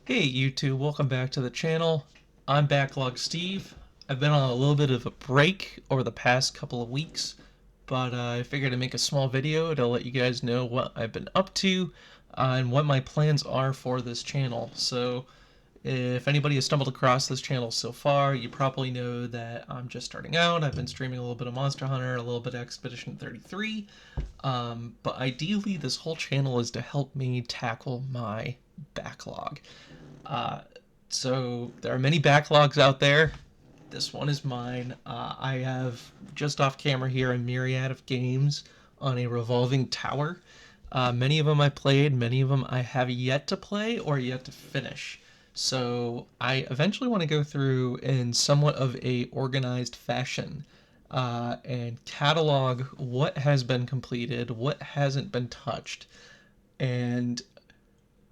Hey YouTube, welcome back to the channel. I'm Backlog Steve. I've been on a little bit of a break over the past couple of weeks, but I figured to make a small video to let you guys know what I've been up to and what my plans are for this channel. So if anybody has stumbled across this channel so far, you probably know that I'm just starting out. I've been streaming a little bit of Monster Hunter, a little bit of Expedition 33, but ideally this whole channel is to help me tackle my backlog. Uh, so there are many backlogs out there. This one is mine. I have just off camera here a myriad of games on a revolving tower. Many of them I played, many of them I have yet to play or yet to finish. So I eventually want to go through in somewhat of a organized fashion and catalog what has been completed, what hasn't been touched, and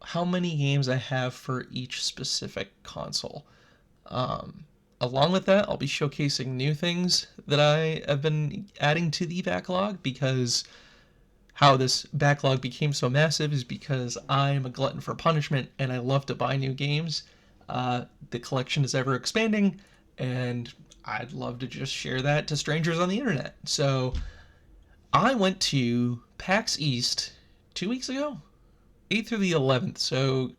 how many games I have for each specific console. Um, Along with that, I'll be showcasing new things that I have been adding to the backlog because how this backlog became so massive is because I'm a glutton for punishment and I love to buy new games. The collection is ever expanding, and I'd love to just share that to strangers on the internet. So I went to PAX East 2 weeks ago, 8th through the 11th. So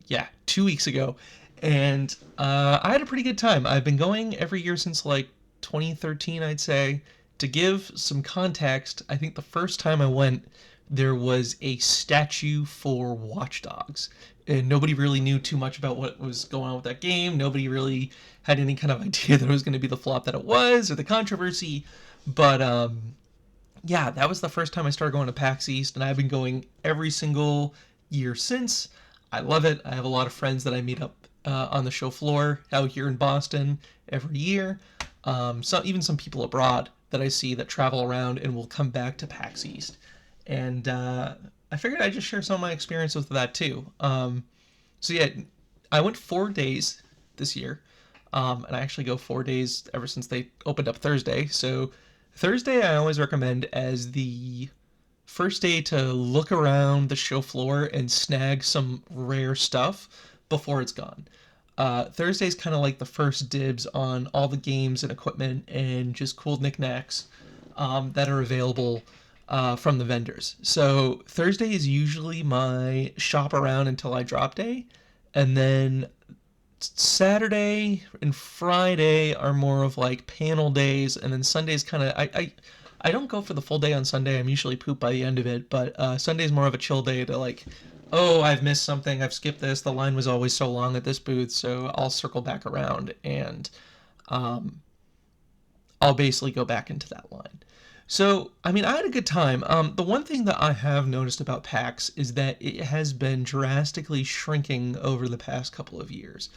yeah, 2 weeks ago, and I had a pretty good time. I've been going every year since like 2013, I'd say. To give some context, I think the first time I went, there was a statue for Watch Dogs, and nobody really knew too much about what was going on with that game. Nobody really had any kind of idea that it was going to be the flop that it was or the controversy. But yeah, that was the first time I started going to PAX East, and I've been going every single year since. I love it. I have a lot of friends that I meet up on the show floor out here in Boston every year. Even some people abroad that I see that travel around and will come back to PAX East. And I figured I'd just share some of my experience with that too. So yeah, I went 4 days this year, and I actually go 4 days ever since they opened up Thursday. So Thursday I always recommend as the first day to look around the show floor and snag some rare stuff before it's gone. Thursday's kind of like the first dibs on all the games and equipment and just cool knickknacks that are available from the vendors. So Thursday is usually my shop around until I drop day, and then Saturday and Friday are more of like panel days, and then Sunday's kind of I don't go for the full day on Sunday. I'm usually pooped by the end of it, but Sunday's more of a chill day to like, oh, I've missed something, I've skipped this. The line was always so long at this booth, so I'll circle back around and um, I'll basically go back into that line. So, I mean, I had a good time. The one thing that I have noticed about PAX is that it has been drastically shrinking over the past couple of years.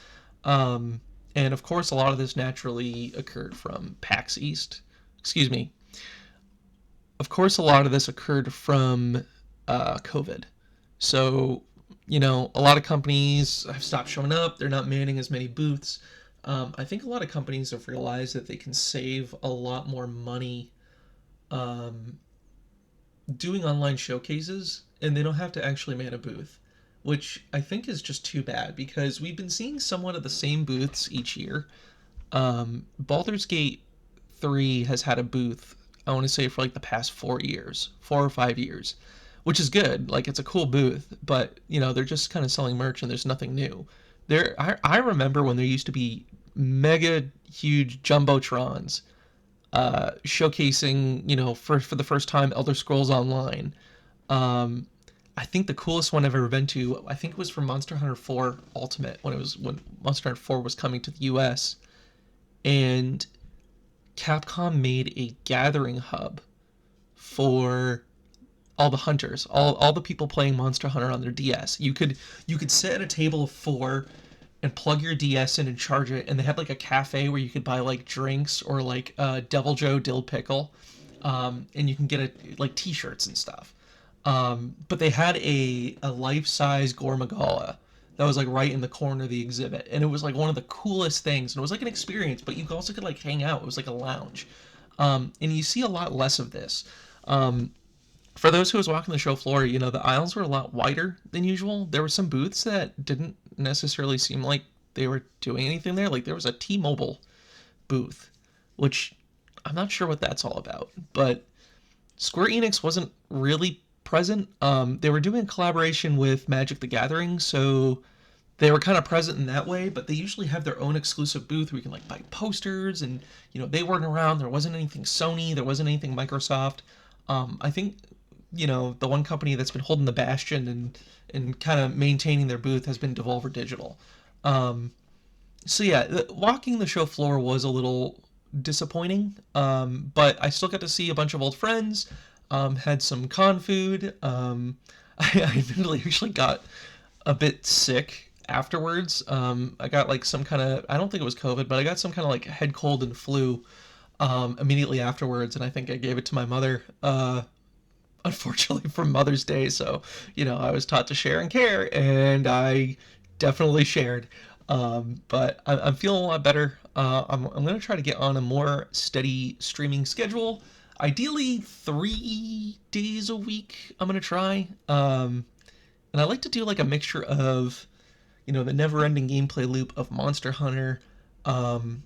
Um, and of course, a lot of this naturally occurred from PAX East. Excuse me. Of course, a lot of this occurred from COVID. So, a lot of companies have stopped showing up. They're not manning as many booths. I think a lot of companies have realized that they can save a lot more money um, doing online showcases, and they don't have to actually man a booth, which I think is just too bad because we've been seeing somewhat of the same booths each year. Baldur's Gate 3 has had a booth, I want to say, for like the past 4 years, 4 or 5 years, which is good. Like, it's a cool booth, but, they're just kind of selling merch and there's nothing new. I remember when there used to be mega huge jumbotrons showcasing, for the first time Elder Scrolls Online. Um, I think the coolest one I've ever been to, I think it was for Monster Hunter 4 Ultimate when Monster Hunter 4 was coming to the U.S. and Capcom made a gathering hub for all the hunters, all the people playing Monster Hunter on their DS. You could sit at a table of four and plug your DS in and charge it, and they had like a cafe where you could buy like drinks or like Devil Joe dill pickle, and you can get it like T-shirts and stuff. But they had a life-size Gore Magala that was like right in the corner of the exhibit, and it was like one of the coolest things. And it was like an experience, but you also could like hang out. It was like a lounge, and you see a lot less of this. Um, for those who was walking the show floor, the aisles were a lot wider than usual. There were some booths that didn't didn't necessarily seem like they were doing anything there. Like there was a T-Mobile booth, which I'm not sure what that's all about, but Square Enix wasn't really present. They were doing a collaboration with Magic the Gathering, so they were kind of present in that way, but they usually have their own exclusive booth where you can like buy posters, and they weren't around. There wasn't anything Sony, there wasn't anything Microsoft. I think the one company that's been holding the bastion and kind of maintaining their booth has been Devolver Digital. So yeah, walking the show floor was a little disappointing, but I still got to see a bunch of old friends. Had some con food. I admittedly actually got a bit sick afterwards. I got like some kind of, I don't think it was COVID, but I got some kind of like head cold and flu immediately afterwards, and I think I gave it to my mother. Unfortunately, for Mother's Day, so I was taught to share and care, and I definitely shared. But I'm feeling a lot better. I'm going to try to get on a more steady streaming schedule. Ideally, 3 days a week. I'm going to try. And I like to do like a mixture of, the never-ending gameplay loop of Monster Hunter, some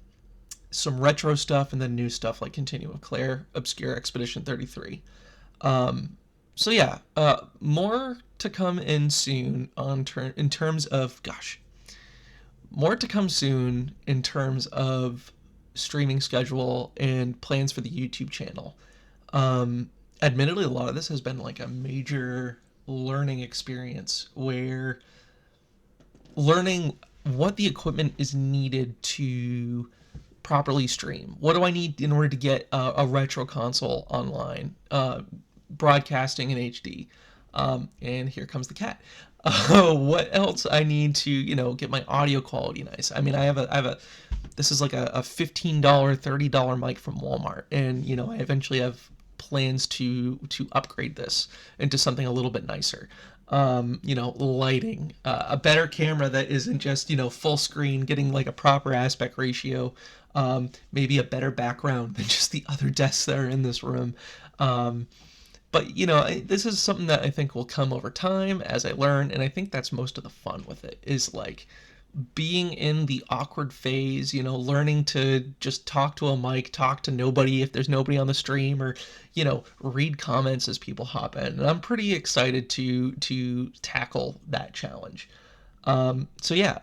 retro stuff, and then new stuff like Continue with Claire, Obscure Expedition 33. So yeah, more to come in soon in terms of, more to come soon in terms of streaming schedule and plans for the YouTube channel. Admittedly, a lot of this has been like a major learning experience where learning what the equipment is needed to properly stream. What do I need in order to get a retro console online, broadcasting in HD? And here comes the cat. What else I need to get my audio quality nice. I mean, I have a this is like a $15 $30 mic from Walmart, and I eventually have plans to upgrade this into something a little bit nicer. Lighting, a better camera that isn't just full screen, getting like a proper aspect ratio, maybe a better background than just the other desks that are in this room. But this is something that I think will come over time as I learn, and I think that's most of the fun with it, is like being in the awkward phase, learning to just talk to a mic, talk to nobody if there's nobody on the stream, or read comments as people hop in. And I'm pretty excited to tackle that challenge. So yeah,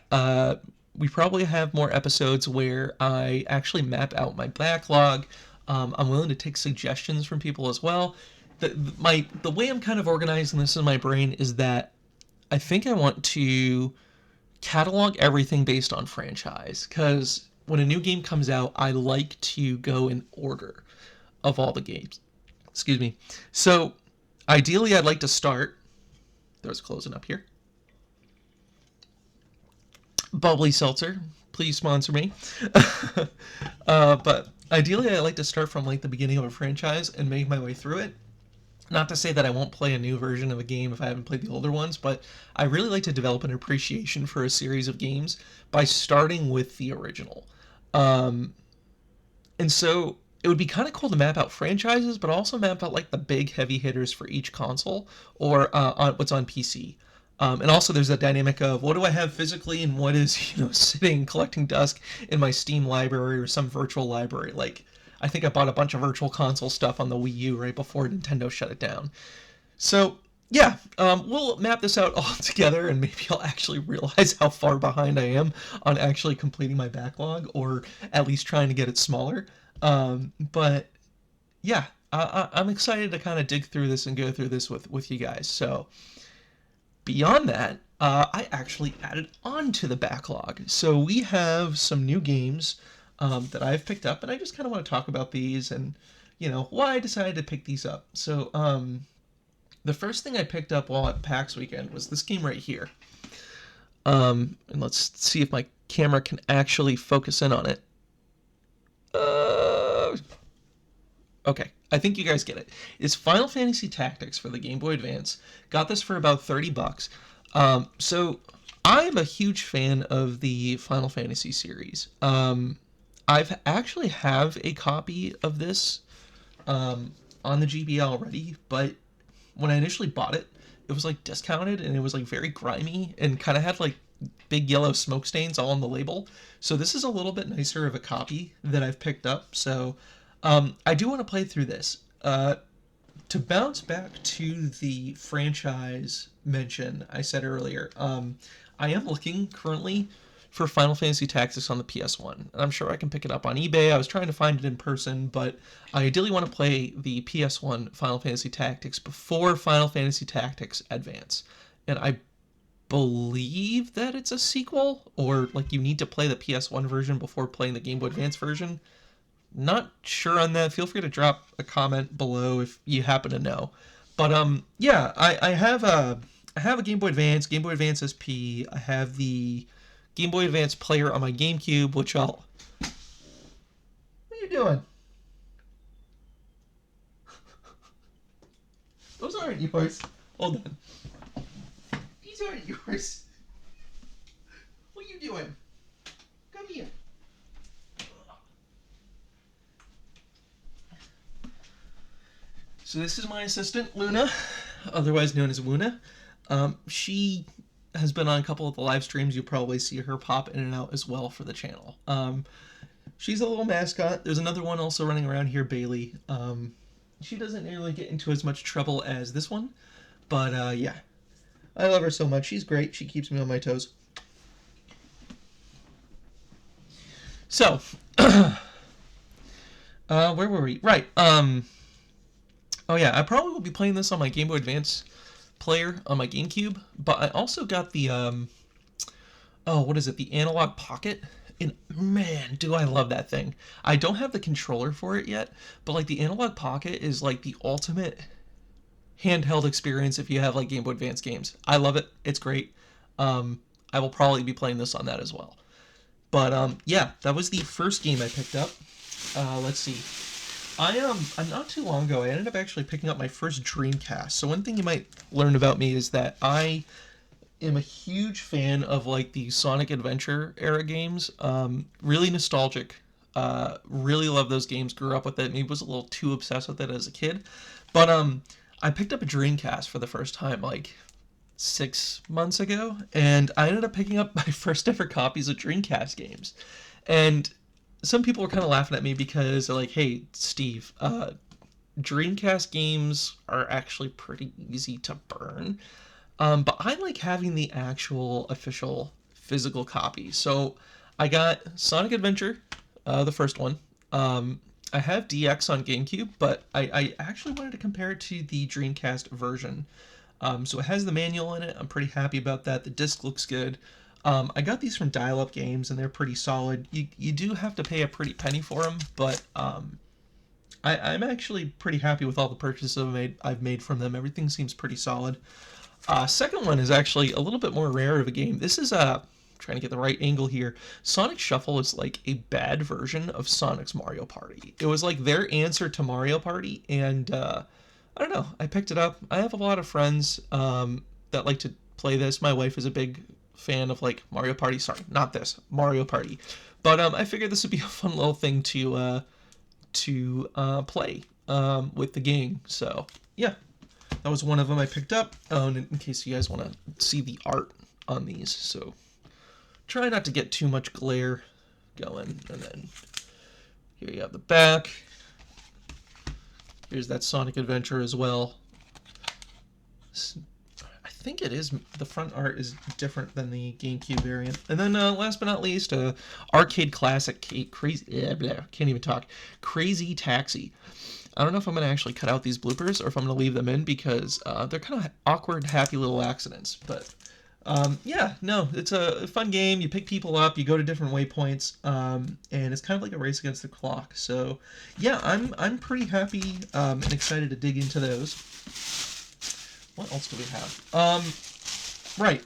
we probably have more episodes where I actually map out my backlog. I'm willing to take suggestions from people as well. The way I'm kind of organizing this in my brain is that I think I want to catalog everything based on franchise, because when a new game comes out, I like to go in order of all the games. Excuse me. So ideally, I'd like to start. There's closing up here. Bubbly Seltzer, please sponsor me. But ideally, I like to start from like the beginning of a franchise and make my way through it. Not to say that I won't play a new version of a game if I haven't played the older ones, but I really like to develop an appreciation for a series of games by starting with the original. And so it would be kind of cool to map out franchises, but also map out like the big heavy hitters for each console, or on what's on PC. And also there's that dynamic of what do I have physically and what is sitting collecting dust in my Steam library or some virtual library. Like, I think I bought a bunch of virtual console stuff on the Wii U right before Nintendo shut it down. So yeah, we'll map this out all together, and maybe I'll actually realize how far behind I am on actually completing my backlog, or at least trying to get it smaller. But yeah, I'm excited to kind of dig through this and go through this with you guys. So beyond that, I actually added on to the backlog. So we have some new games that I've picked up, and I just kind of want to talk about these and why I decided to pick these up. So the first thing I picked up while at PAX weekend was this game right here. And let's see if my camera can actually focus in on it. Okay, I think you guys get it. It's Final Fantasy Tactics for the Game Boy Advance. Got this for about $30. So I'm a huge fan of the Final Fantasy series. I've actually have a copy of this on the GBA already, but when I initially bought it, it was like discounted, and it was like very grimy and kind of had like big yellow smoke stains all on the label. So this is a little bit nicer of a copy that I've picked up. So I do want to play through this. To bounce back to the franchise mention I said earlier, I am looking currently for Final Fantasy Tactics on the PS1. I'm sure I can pick it up on eBay. I was trying to find it in person, but I ideally want to play the PS1 Final Fantasy Tactics before Final Fantasy Tactics Advance. And I believe that it's a sequel, or like you need to play the PS1 version before playing the Game Boy Advance version. Not sure on that. Feel free to drop a comment below if you happen to know. But yeah, I have a Game Boy Advance, Game Boy Advance SP. I have the Game Boy Advance player on my GameCube, which I'll... What are you doing? Those aren't yours. Hold on. These aren't yours. What are you doing? Come here. So this is my assistant, Luna, otherwise known as Wuna. She has been on a couple of the live streams. You'll probably see her pop in and out as well for the channel. She's a little mascot. There's another one also running around here, Bailey. She doesn't nearly get into as much trouble as this one, but yeah. I love her so much. She's great. She keeps me on my toes. So, where were we? Right. Oh yeah, I probably will be playing this on my Game Boy Advance player on my GameCube, but I also got the oh, what is it? The Analog Pocket. And man, do I love that thing. I don't have the controller for it yet, but like the Analog Pocket is like the ultimate handheld experience if you have like Game Boy Advance games. I love it. It's great. I will probably be playing this on that as well. But yeah, that was the first game I picked up. Let's see. I'm not too long ago, I ended up actually picking up my first Dreamcast. So one thing you might learn about me is that I am a huge fan of like the Sonic Adventure era games. Really nostalgic. Really love those games. Grew up with it. Maybe was a little too obsessed with it as a kid. But I picked up a Dreamcast for the first time like 6 months ago, and I ended up picking up my first ever copies of Dreamcast games. And some people were kind of laughing at me because they're like, hey, Steve, Dreamcast games are actually pretty easy to burn. But I like having the actual official physical copy. So I got Sonic Adventure, the first one. I have DX on GameCube, but I actually wanted to compare it to the Dreamcast version. So it has the manual in it. I'm pretty happy about that. The disc looks good. I got these from Dial Up Games, and they're pretty solid. You do have to pay a pretty penny for them, but I'm actually pretty happy with all the purchases I've made from them. Everything seems pretty solid. Second one is actually a little bit more rare of a game. This is trying to get the right angle here. Sonic Shuffle is like a bad version of Sonic's Mario Party. It was like their answer to Mario Party, and I don't know. I picked it up. I have a lot of friends that like to play this. My wife is a big fan of like Mario Party. Sorry, not this Mario Party, but I figured this would be a fun little thing to play with the gang. So yeah, that was one of them I picked up. Oh, and in case you guys want to see the art on these, so try not to get too much glare going. And then here you have the back. Here's that Sonic Adventure as well. I think it is, the front art is different than the GameCube variant. And then last but not least, arcade classic can't even talk. Crazy Taxi. I don't know if I'm going to actually cut out these bloopers or if I'm going to leave them in because they're kind of awkward, happy little accidents. But yeah, no, it's a fun game. You pick people up, you go to different waypoints, and it's kind of like a race against the clock. So yeah, I'm pretty happy and excited to dig into those. What else do we have? Right.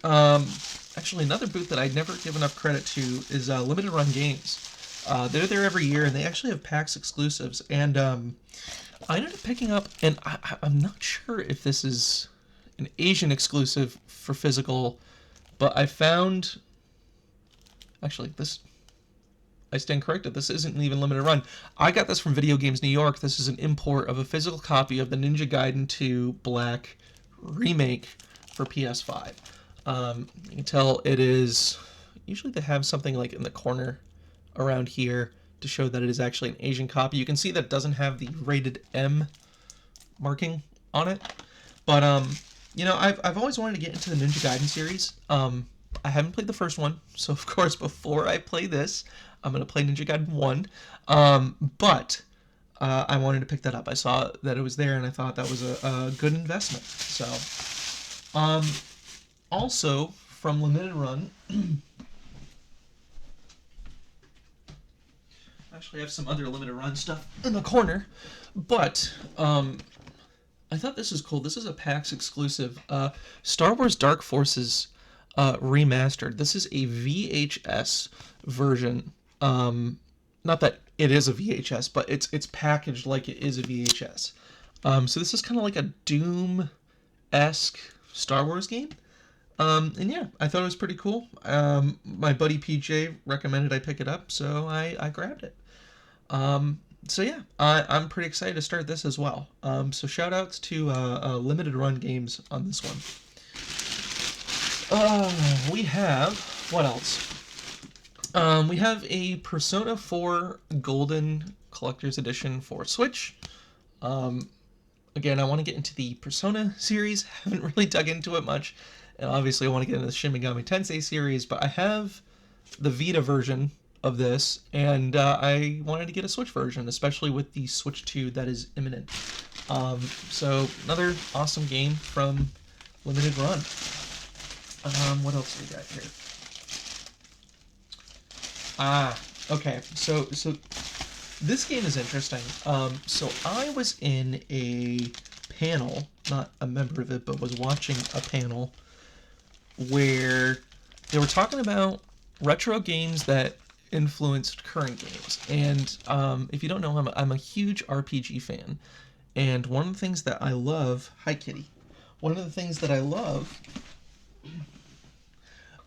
Actually, another booth that I'd never give enough credit to is Limited Run Games. They're there every year, and they actually have PAX exclusives. And I ended up picking up, and I'm not sure if this is an Asian exclusive for physical, but I found... Actually, I stand corrected. This isn't even Limited Run. I got this from Video Games New York. This is an import of a physical copy of the Ninja Gaiden 2 Black remake for PS5. You can tell it is, usually they have something like in the corner around here to show that it is actually an Asian copy. You can see that it doesn't have the rated M marking on it. But, you know, I've always wanted to get into the Ninja Gaiden series. I haven't played the first one, so of course before I play this, I'm going to play Ninja Gaiden 1. But I wanted to pick that up. I saw that it was there, and I thought that was a good investment. So, also from Limited Run, actually I have some other Limited Run stuff in the corner, but I thought this was cool. This is a PAX exclusive. Star Wars Dark Forces remastered. This is a VHS version. Not that it is a VHS, but it's packaged like it is a VHS. So this is kind of like a Doom-esque Star Wars game. And yeah, I thought it was pretty cool. My buddy PJ recommended I pick it up, so I grabbed it. So yeah, I'm pretty excited to start this as well. So shout outs to Limited Run Games on this one. We have, what else? We have a Persona 4 Golden Collector's Edition for Switch. Again, I want to get into the Persona series. Haven't really dug into it much. And obviously I want to get into the Shin Megami Tensei series, but I have the Vita version of this, and I wanted to get a Switch version, especially with the Switch 2 that is imminent. So another awesome game from Limited Run. What else do we got here? Okay. So this game is interesting. So I was in a panel, not a member of it, but was watching a panel where they were talking about retro games that influenced current games. And if you don't know, I'm a huge RPG fan. And one of the things that I love, hi kitty, one of the things that I love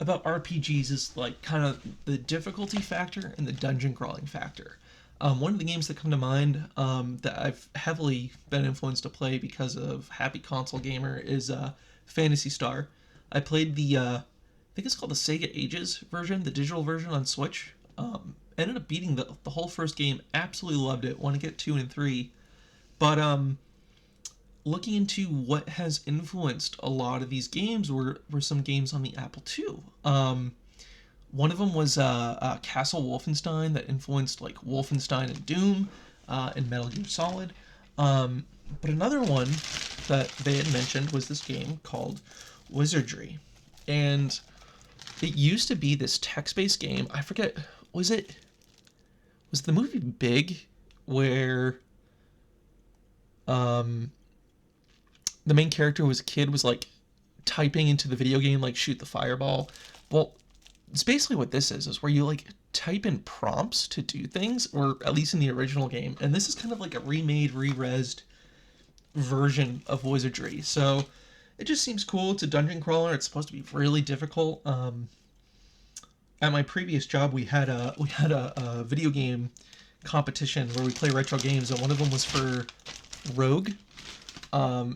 about RPGs is like kind of the difficulty factor and the dungeon crawling factor. One of the games that come to mind that I've heavily been influenced to play because of Happy Console Gamer is Phantasy Star. I played the, I think it's called the Sega Ages version, the digital version on Switch. Ended up beating the whole first game, absolutely loved it, want to get 2 and 3. But looking into what has influenced a lot of these games were some games on the Apple II. One of them was Castle Wolfenstein that influenced like Wolfenstein and Doom and Metal Gear Solid. But another one that they had mentioned was this game called Wizardry. And it used to be this text-based game. I forget, was the movie Big where the main character was a kid was like typing into the video game like shoot the fireball? Well, it's basically what this is where you like type in prompts to do things, or at least in the original game. And this is kind of like a remade, re-resed version of Wizardry. So it just seems cool. It's a dungeon crawler. It's supposed to be really difficult. At my previous job, we had a video game competition where we play retro games, and one of them was for Rogue.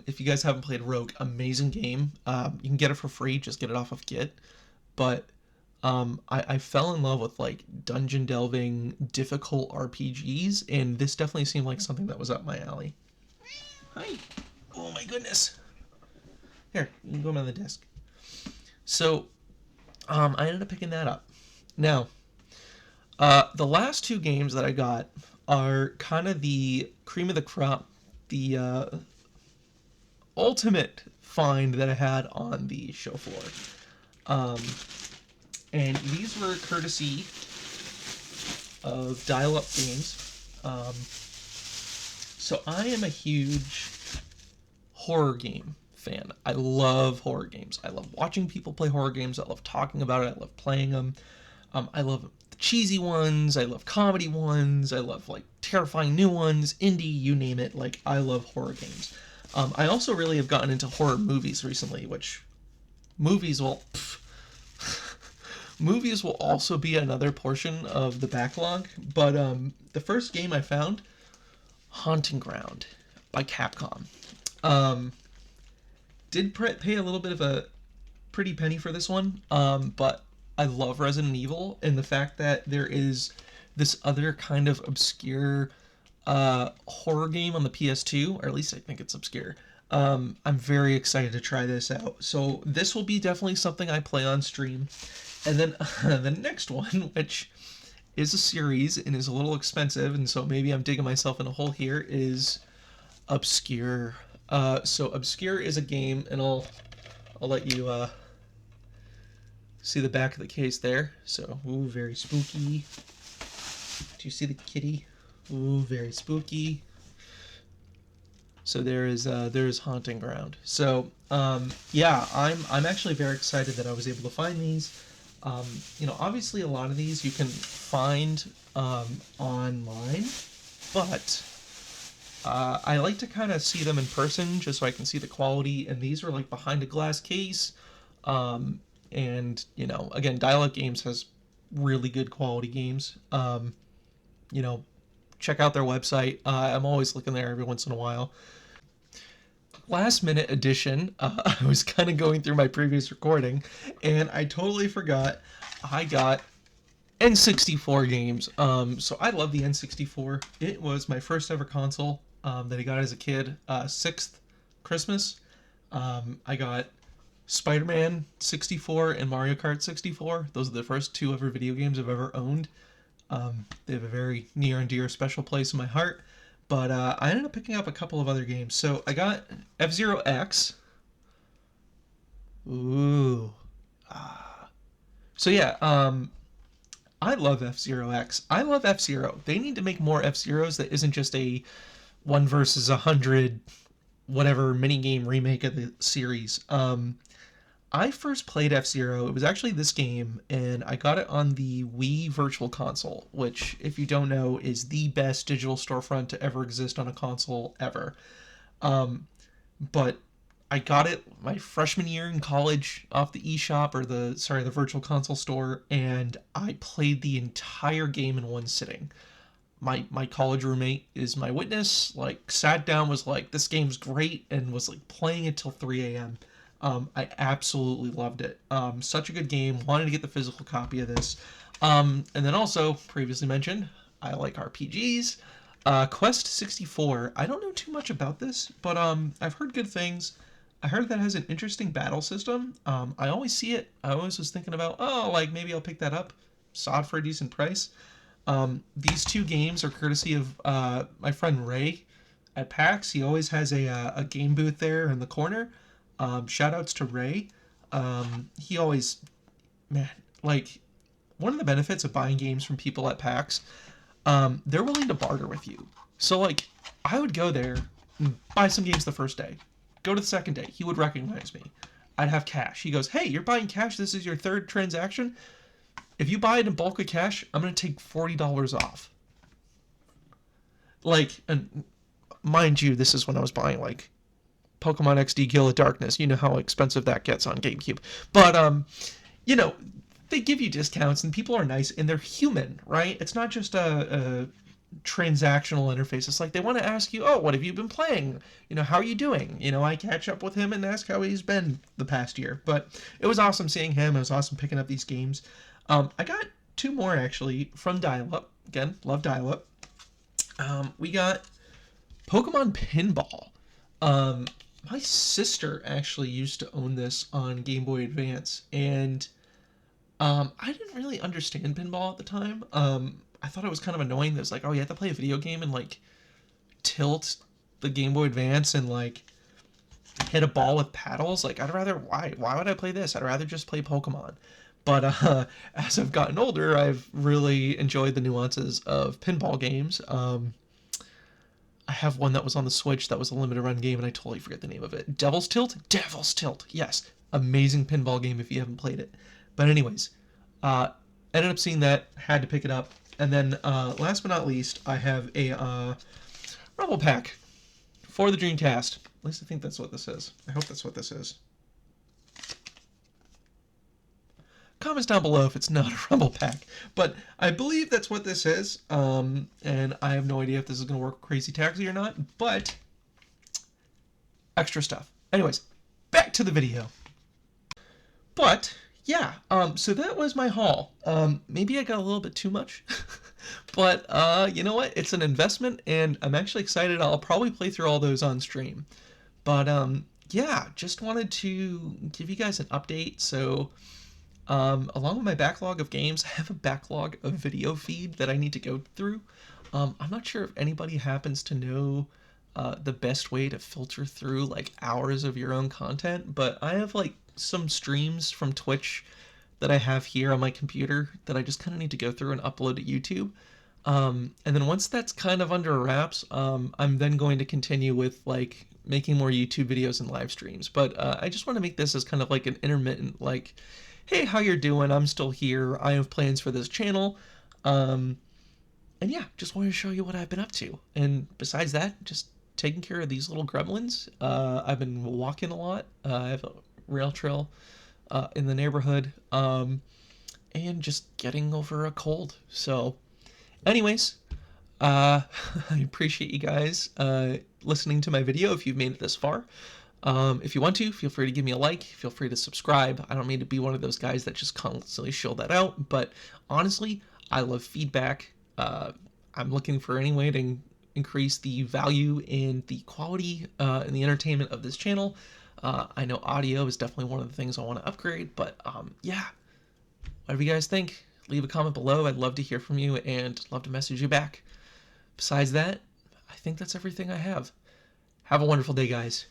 If you guys haven't played Rogue, amazing game. You can get it for free. Just get it off of Git. But I fell in love with like dungeon delving, difficult RPGs, and this definitely seemed like something that was up my alley. Hi. Oh my goodness. Here, you can go on the desk. So, I ended up picking that up. Now, the last 2 games that I got are kind of the cream of the crop, the ultimate find that I had on the show floor. And these were courtesy of Dial Up Games. So I am a huge horror game fan. I love horror games. I love watching people play horror games. I love talking about it. I love playing them. I love the cheesy ones. I love comedy ones. I love like terrifying new ones, indie, you name it. Like, I love horror games. I also really have gotten into horror movies recently, which movies will movies will also be another portion of the backlog. But the first game I found, Haunting Ground by Capcom. Did pay a little bit of a pretty penny for this one, but I love Resident Evil, and the fact that there is this other kind of obscure horror game on the PS2, or at least I think it's obscure. I'm very excited to try this out. So this will be definitely something I play on stream. And then the next one, which is a series and is a little expensive, and so maybe I'm digging myself in a hole here, is Obscure. So Obscure is a game, and I'll let you see the back of the case there. So, ooh, very spooky. Do you see the kitty? Ooh, very spooky. So there is haunting ground. So yeah, I'm actually very excited that I was able to find these. Obviously a lot of these you can find online, but I like to kind of see them in person just so I can see the quality. And these are like behind a glass case. And again, Dial-Up Games has really good quality games. Check out their website. I'm always looking there every once in a while. Last minute edition, I was kind of going through my previous recording, and I totally forgot I got N64 games. So I love the N64. It was my first ever console that I got as a kid. Sixth Christmas. I got Spider-Man 64 and Mario Kart 64. Those are the first two ever video games I've ever owned. They have a very near and dear special place in my heart. But I ended up picking up a couple of other games. So I got F-Zero X. Ooh. So yeah, I love F-Zero X. I love F-Zero. They need to make more F-Zeros that isn't just a 1 versus 100 whatever minigame remake of the series. I first played F-Zero, it was actually this game, and I got it on the Wii Virtual Console, which, if you don't know, is the best digital storefront to ever exist on a console ever. But I got it my freshman year in college off the eShop, or the Virtual Console store, and I played the entire game in one sitting. My college roommate is my witness, sat down, was like, this game's great, and was playing it till 3 a.m. I absolutely loved it. Such a good game. Wanted to get the physical copy of this. And then also, previously mentioned, I like RPGs. Quest 64. I don't know too much about this, but I've heard good things. I heard that has an interesting battle system. I always see it. I always was thinking about, maybe I'll pick that up. Saw it for a decent price. These two games are courtesy of my friend Ray at PAX. He always has a game booth there in the corner. Shout outs to Ray. He always, man, one of the benefits of buying games from people at PAX, they're willing to barter with you. So, I would go there and buy some games the first day. Go to the second day. He would recognize me. I'd have cash. He goes, hey, you're buying cash. This is your third transaction. If you buy it in bulk of cash, I'm going to take $40 off. And mind you, this is when I was buying, Pokemon XD Gale of Darkness. You know how expensive that gets on GameCube. But, they give you discounts, and people are nice, and they're human, right? It's not just a transactional interface. It's they want to ask you, what have you been playing? How are you doing? I catch up with him and ask how he's been the past year. But it was awesome seeing him. It was awesome picking up these games. I got two more, actually, from Dial-Up. Again, love Dial-Up. We got Pokemon Pinball. My sister actually used to own this on Game Boy Advance, and I didn't really understand pinball at the time. I thought it was kind of annoying that it was you have to play a video game and tilt the Game Boy Advance and hit a ball with paddles. I'd rather, why would I play this? I'd rather just play Pokemon. But as I've gotten older, I've really enjoyed the nuances of pinball games. I have one that was on the Switch that was a limited run game, and I totally forget the name of it. Devil's Tilt? Devil's Tilt, yes. Amazing pinball game if you haven't played it. But anyways, ended up seeing that, had to pick it up. And then last but not least, I have a Rumble Pack for the Dreamcast. At least I think that's what this is. I hope that's what this is. Comments down below if it's not a Rumble Pack. But I believe that's what this is. And I have no idea if this is going to work with Crazy Taxi or not. But extra stuff. Anyways, back to the video. But yeah, so that was my haul. Maybe I got a little bit too much, but you know what? It's an investment, and I'm actually excited. I'll probably play through all those on stream. But yeah, just wanted to give you guys an update. So along with my backlog of games, I have a backlog of video feed that I need to go through. I'm not sure if anybody happens to know the best way to filter through like hours of your own content, but I have like some streams from Twitch that I have here on my computer that I just kind of need to go through and upload to YouTube. And then once that's kind of under wraps, I'm then going to continue with like making more YouTube videos and live streams. But I just want to make this as kind of like an intermittent, like, hey, how you're doing? I'm still here. I have plans for this channel. Um, and yeah, just wanted to show you what I've been up to. And besides that, just taking care of these little gremlins. I've been walking a lot. I have a rail trail in the neighborhood. And just getting over a cold. So, anyways, I appreciate you guys listening to my video if you've made it this far. If you want to, feel free to give me a like. Feel free to subscribe. I don't mean to be one of those guys that just constantly show that out, but honestly, I love feedback. I'm looking for any way to increase the value and the quality and the entertainment of this channel. I know audio is definitely one of the things I want to upgrade, but yeah, whatever you guys think, leave a comment below. I'd love to hear from you and love to message you back. Besides that, I think that's everything I have. Have a wonderful day, guys.